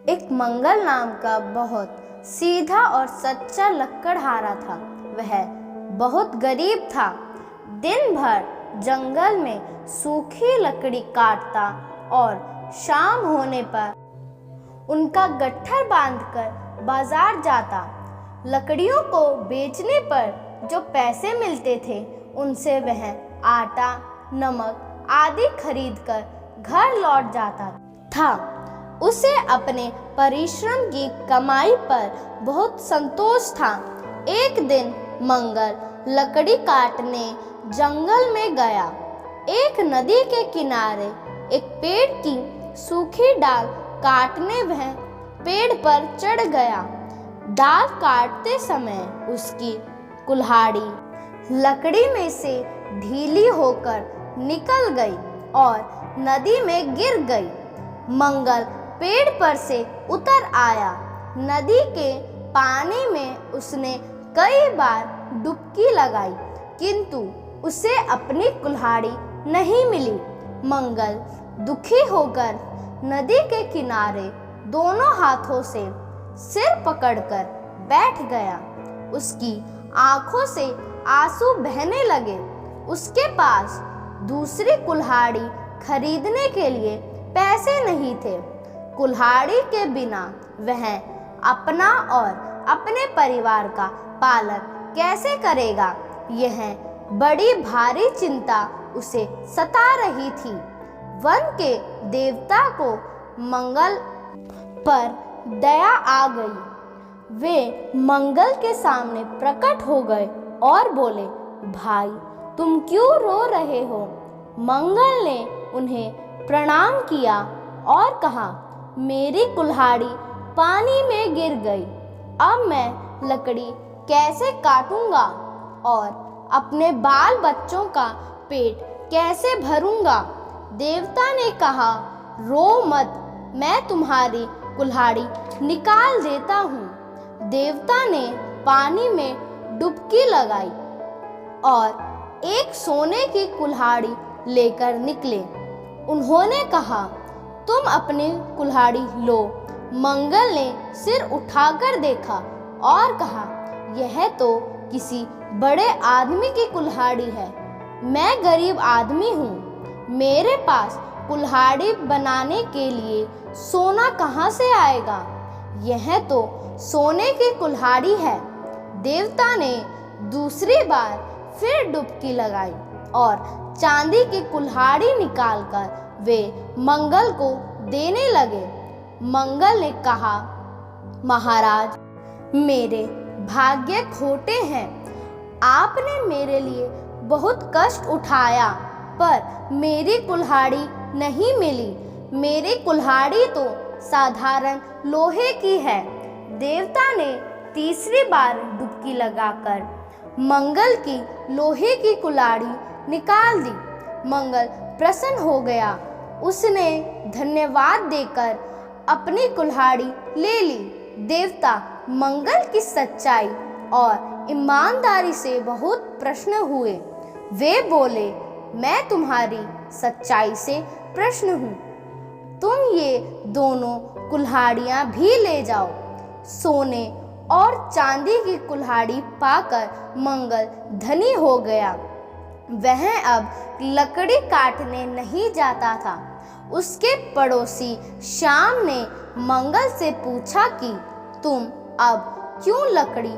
एक मंगल नाम का बहुत सीधा और सच्चा लकड़हारा था। वह बहुत गरीब था। दिन भर जंगल में सूखी लकड़ी काटता और शाम होने पर उनका गट्ठर बांधकर बाजार जाता। लकड़ियों को बेचने पर जो पैसे मिलते थे उनसे वह आटा, नमक आदि खरीदकर घर लौट जाता था। उसे अपने परिश्रम की कमाई पर बहुत संतोष था। एक दिन मंगल लकड़ी काटने जंगल में गया। एक नदी के किनारे एक पेड़ की सूखी डाल काटने वह पेड़ पर चढ़ गया। डाल काटते समय उसकी कुल्हाड़ी लकड़ी में से ढीली होकर निकल गई और नदी में गिर गई। मंगल पेड़ पर से उतर आया। नदी के पानी में उसने कई बार डुबकी लगाई, किंतु उसे अपनी कुल्हाड़ी नहीं मिली। मंगल दुखी होकर नदी के किनारे दोनों हाथों से सिर पकड़कर बैठ गया। उसकी आंखों से आंसू बहने लगे। उसके पास दूसरी कुल्हाड़ी खरीदने के लिए पैसे नहीं थे। कुल्हाड़ी के बिना वह अपना और अपने परिवार का पालन कैसे करेगा? यह बड़ी भारी चिंता उसे सता रही थी। वन के देवता को मंगल पर दया आ गई। वे मंगल के सामने प्रकट हो गए और बोले, भाई तुम क्यों रो रहे हो? मंगल ने उन्हें प्रणाम किया और कहा, मेरी कुल्हाड़ी पानी में गिर गई। अब मैं लकड़ी कैसे काटूंगा और अपने बाल बच्चों का पेट कैसे भरूंगा? देवता ने कहा, रो मत, मैं तुम्हारी कुल्हाड़ी निकाल देता हूँ। देवता ने पानी में डुबकी लगाई और एक सोने की कुल्हाड़ी लेकर निकले। उन्होंने कहा, तुम अपनी कुल्हाड़ी लो। मंगल ने सिर उठाकर देखा और कहा, यह तो किसी बड़े आदमी की कुल्हाड़ी है। मैं गरीब आदमी हूँ। मेरे पास कुल्हाड़ी बनाने के लिए सोना कहाँ से आएगा? यह तो सोने की कुल्हाड़ी है। देवता ने दूसरी बार फिर डुबकी लगाई और चांदी की कुल्हाड़ी निकालकर वे मंगल को देने लगे। मंगल ने कहा, महाराज, मेरे भाग्य खोटे हैं। आपने मेरे लिए बहुत कष्ट उठाया, पर मेरी कुल्हाड़ी नहीं मिली। मेरी कुल्हाड़ी तो साधारण लोहे की है। देवता ने तीसरी बार डुबकी लगाकर मंगल की लोहे की कुल्हाड़ी निकाल दी। मंगल प्रसन्न हो गया। उसने धन्यवाद देकर अपनी कुल्हाड़ी ले ली। देवता मंगल की सच्चाई और ईमानदारी से बहुत प्रसन्न हुए। वे बोले, मैं तुम्हारी सच्चाई से प्रसन्न हूँ। तुम ये दोनों कुल्हाड़ियाँ भी ले जाओ। सोने और चांदी की कुल्हाड़ी पाकर मंगल धनी हो गया। वह अब लकड़ी काटने नहीं जाता था। उसके पड़ोसी श्याम ने मंगल से पूछा कि तुम अब क्यों लकड़ी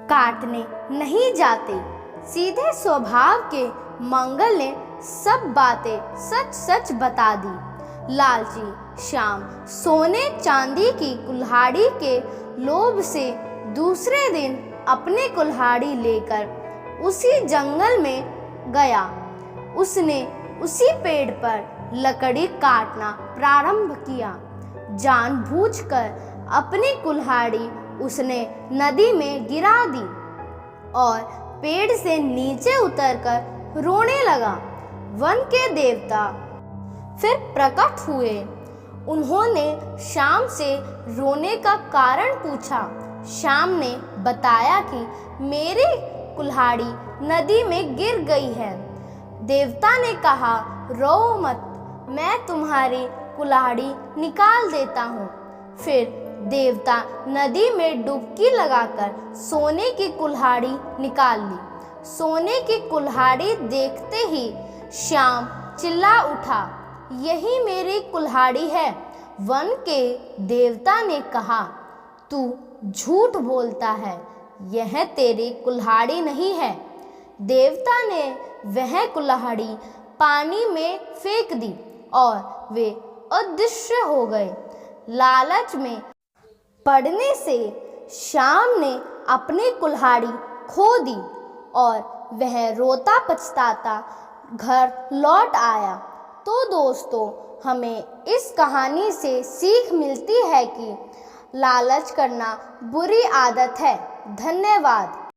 काटने नहीं जाते? सीधे स्वभाव के मंगल ने सब बातें सच सच बता दी। लालची श्याम सोने चांदी की कुल्हाड़ी के लोभ से दूसरे दिन अपनी कुल्हाड़ी लेकर उसी जंगल में गया। उसने उसी पेड़ पर लकड़ी काटना प्रारंभ किया। जानबूझकर अपनी कुल्हाड़ी उसने नदी में गिरा दी और पेड़ से नीचे उतरकर रोने लगा। वन के देवता फिर प्रकट हुए। उन्होंने श्याम से रोने का कारण पूछा। श्याम ने बताया कि मेरी कुल्हाड़ी नदी में गिर गई है। देवता ने कहा, रो मत, मैं तुम्हारी कुल्हाड़ी निकाल देता हूँ। फिर देवता नदी में डुबकी लगाकर सोने की कुल्हाड़ी निकाल ली। सोने की कुल्हाड़ी देखते ही श्याम चिल्ला उठा, यही मेरी कुल्हाड़ी है। वन के देवता ने कहा, तू झूठ बोलता है, यह तेरी कुल्हाड़ी नहीं है। देवता ने वह कुल्हाड़ी पानी में फेंक दी और वे अदृश्य हो गए। लालच में पड़ने से श्याम ने अपनी कुल्हाड़ी खो दी और वह रोता पछताता घर लौट आया। तो दोस्तों, हमें इस कहानी से सीख मिलती है कि लालच करना बुरी आदत है। धन्यवाद।